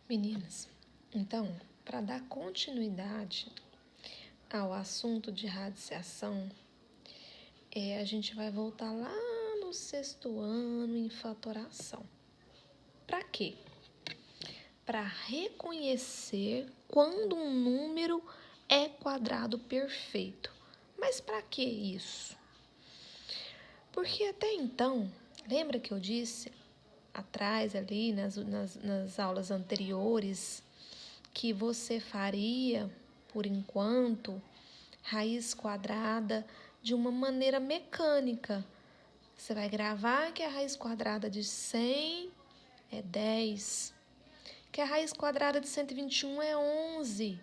Meninas, então, para dar continuidade ao assunto de radiciação, a gente vai voltar lá no 6º ano em fatoração. Para quê? Para reconhecer quando um número é quadrado perfeito. Mas para que isso? Porque até então, lembra que eu disse atrás ali nas aulas anteriores que você faria, por enquanto, raiz quadrada de uma maneira mecânica. Você vai gravar que a raiz quadrada de 100 é 10, que a raiz quadrada de 121 é 11.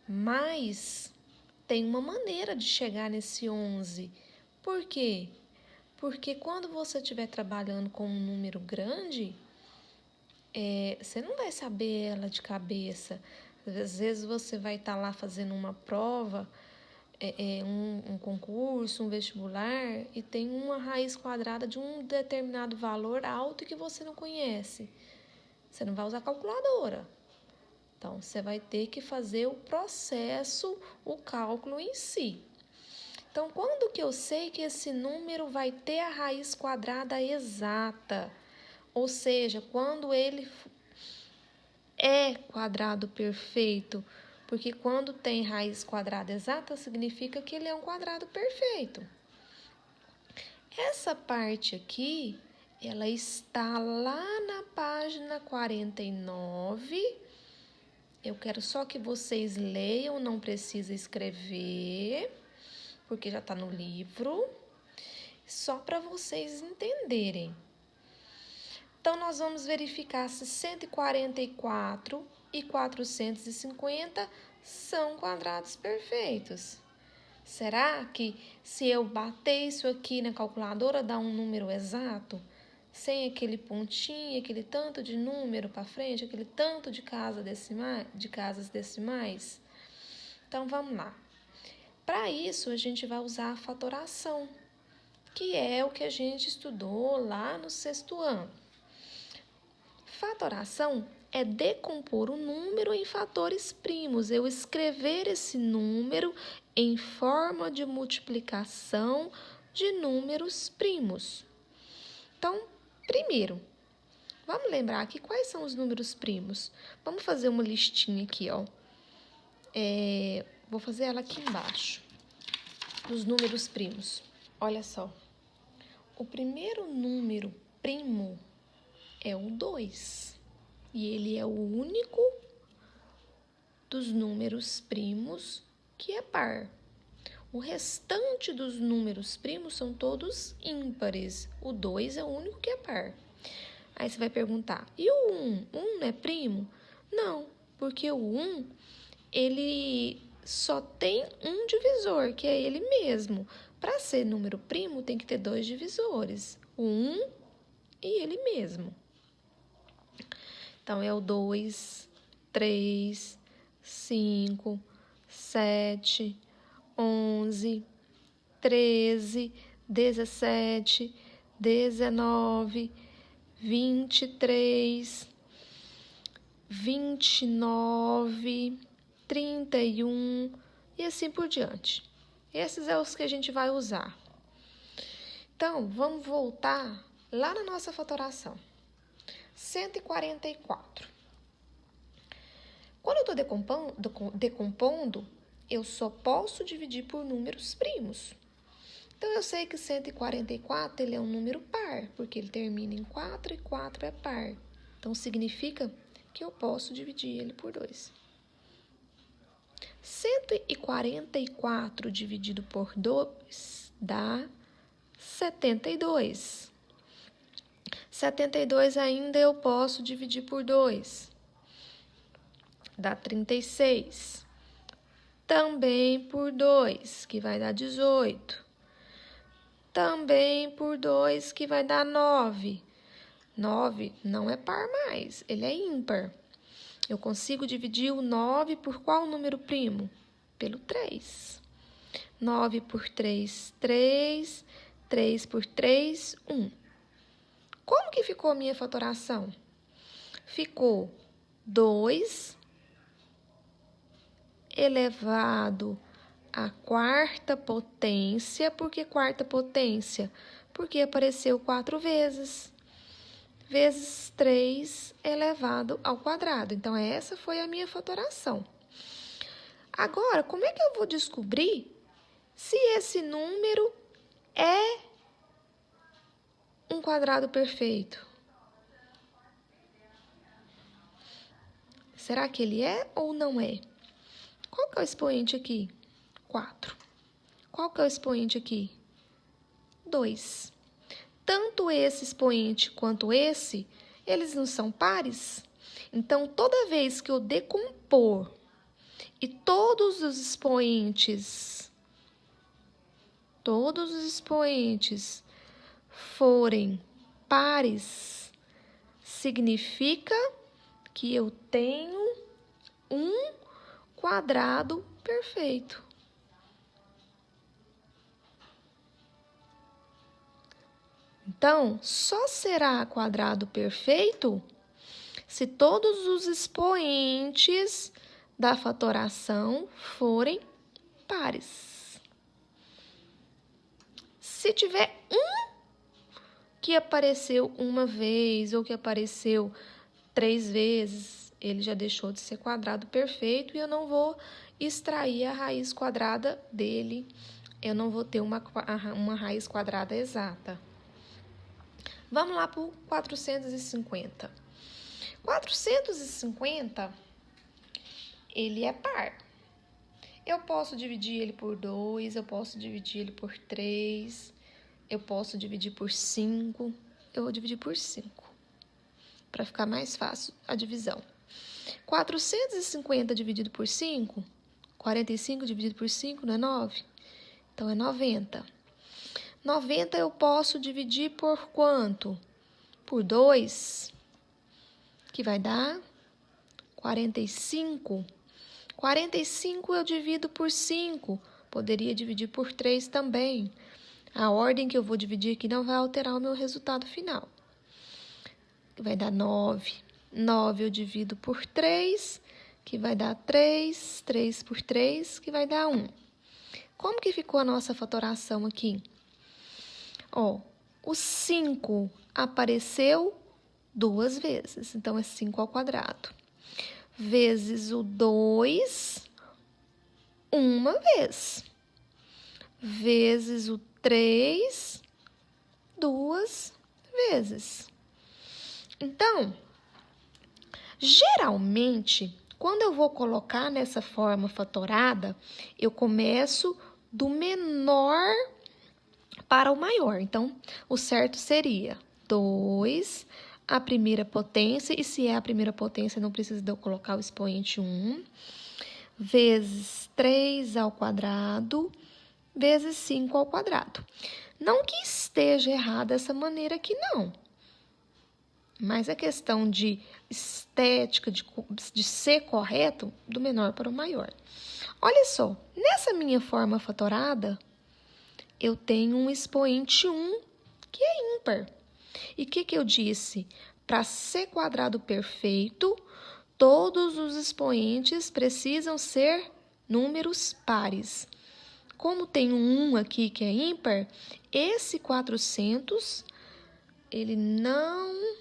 Mas tem uma maneira de chegar nesse 11. Por quê? Porque quando você estiver trabalhando com um número grande, você não vai saber ela de cabeça. Às vezes você vai estar lá fazendo uma prova, um concurso, um vestibular, e tem uma raiz quadrada de um determinado valor alto que você não conhece. Você não vai usar calculadora. Então, você vai ter que fazer o processo, o cálculo em si. Então, quando que eu sei que esse número vai ter a raiz quadrada exata? Ou seja, quando ele é quadrado perfeito, porque quando tem raiz quadrada exata, significa que ele é um quadrado perfeito. Essa parte aqui, ela está lá na página 49. Eu quero só que vocês leiam, não precisa escrever, porque já está no livro, só para vocês entenderem. Então, nós vamos verificar se 144 e 450 são quadrados perfeitos. Será que se eu bater isso aqui na calculadora dá um número exato? Sem aquele pontinho, aquele tanto de número para frente, aquele tanto de casas decimais? Então, vamos lá. Para isso, a gente vai usar a fatoração, que é o que a gente estudou lá no 6º ano. Fatoração é decompor o número em fatores primos. Eu escrever esse número em forma de multiplicação de números primos. Então, primeiro, vamos lembrar aqui quais são os números primos. Vamos fazer uma listinha aqui, ó. Vou fazer ela aqui embaixo, dos números primos. Olha só, o primeiro número primo é o 2. E ele é o único dos números primos que é par. O restante dos números primos são todos ímpares. O 2 é o único que é par. Aí você vai perguntar, e o 1? 1 não é primo? Não, porque o 1, ele só tem um divisor, que é ele mesmo. Para ser número primo, tem que ter 2 divisores, o 1 e ele mesmo. Então, é o 2, 3, 5, 7, 11, 13, 17, 19, 23, 29, 31 e assim por diante. Esses são os que a gente vai usar. Então, vamos voltar lá na nossa fatoração. 144. Quando eu estou decompondo, eu só posso dividir por números primos. Então, eu sei que 144 ele é um número par, porque ele termina em 4 e 4 é par. Então, significa que eu posso dividir ele por 2. 144 dividido por 2 dá 72. 72 ainda eu posso dividir por 2. Dá 36. Também por 2, que vai dar 18. Também por 2, que vai dar 9. 9 não é par mais, ele é ímpar. Eu consigo dividir o 9 por qual número primo? Pelo 3. 9 por 3, 3. 3 por 3, 1. Como que ficou a minha fatoração? ficou 2 elevado à quarta potência. Por que quarta potência? Porque apareceu 4 vezes. Vezes 3 elevado ao quadrado. Então, essa foi a minha fatoração. Agora, como é que eu vou descobrir se esse número é um quadrado perfeito? Será que ele é ou não é? Qual que é o expoente aqui? 4. Qual que é o expoente aqui? 2. Tanto esse expoente quanto esse, eles não são pares? Então, toda vez que eu decompor e todos os expoentes forem pares, significa que eu tenho um quadrado perfeito. Então, só será quadrado perfeito se todos os expoentes da fatoração forem pares. Se tiver um que apareceu uma vez ou que apareceu 3 vezes, ele já deixou de ser quadrado perfeito e eu não vou extrair a raiz quadrada dele. Eu não vou ter uma raiz quadrada exata. Vamos lá para o 450. 450, ele é par. Eu posso dividir ele por 2, eu posso dividir ele por 3, eu posso dividir por 5. Eu vou dividir por 5, para ficar mais fácil a divisão. 450 dividido por 5, 45 dividido por 5 não é 9? Então, é 90. 90 eu posso dividir por quanto? Por 2, que vai dar 45. 45 eu divido por 5, poderia dividir por 3 também. A ordem que eu vou dividir aqui não vai alterar o meu resultado final. Vai dar 9. 9 eu divido por 3, que vai dar 3. 3 por 3, que vai dar 1. Como que ficou a nossa fatoração aqui? Ó, o 5 apareceu 2 vezes, então é 5 ao quadrado. Vezes o 2, uma vez. Vezes o 3, 2 vezes. Então, geralmente, quando eu vou colocar nessa forma fatorada, eu começo do menor para o maior. Então, o certo seria 2, a primeira potência, e se é a primeira potência, não precisa de eu colocar o expoente 1, vezes 3 ao quadrado, vezes 5 ao quadrado. Não que esteja errada essa maneira aqui, não. Mas é questão de estética, de ser correto, do menor para o maior. Olha só, nessa minha forma fatorada, eu tenho um expoente 1 que é ímpar. E o que eu disse? Para ser quadrado perfeito, todos os expoentes precisam ser números pares. Como tem um 1 aqui que é ímpar, esse 400, ele não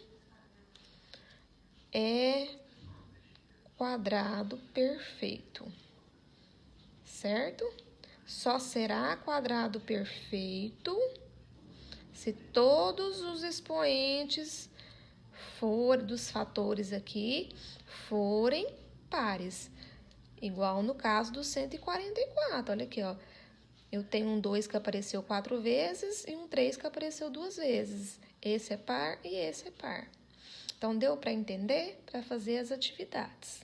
é quadrado perfeito, certo? Só será quadrado perfeito se todos os expoentes dos fatores aqui forem pares. Igual no caso do 144. Olha aqui, ó. Eu tenho um 2 que apareceu 4 vezes e um 3 que apareceu 2 vezes. Esse é par e esse é par. Então, deu para entender? Para fazer as atividades.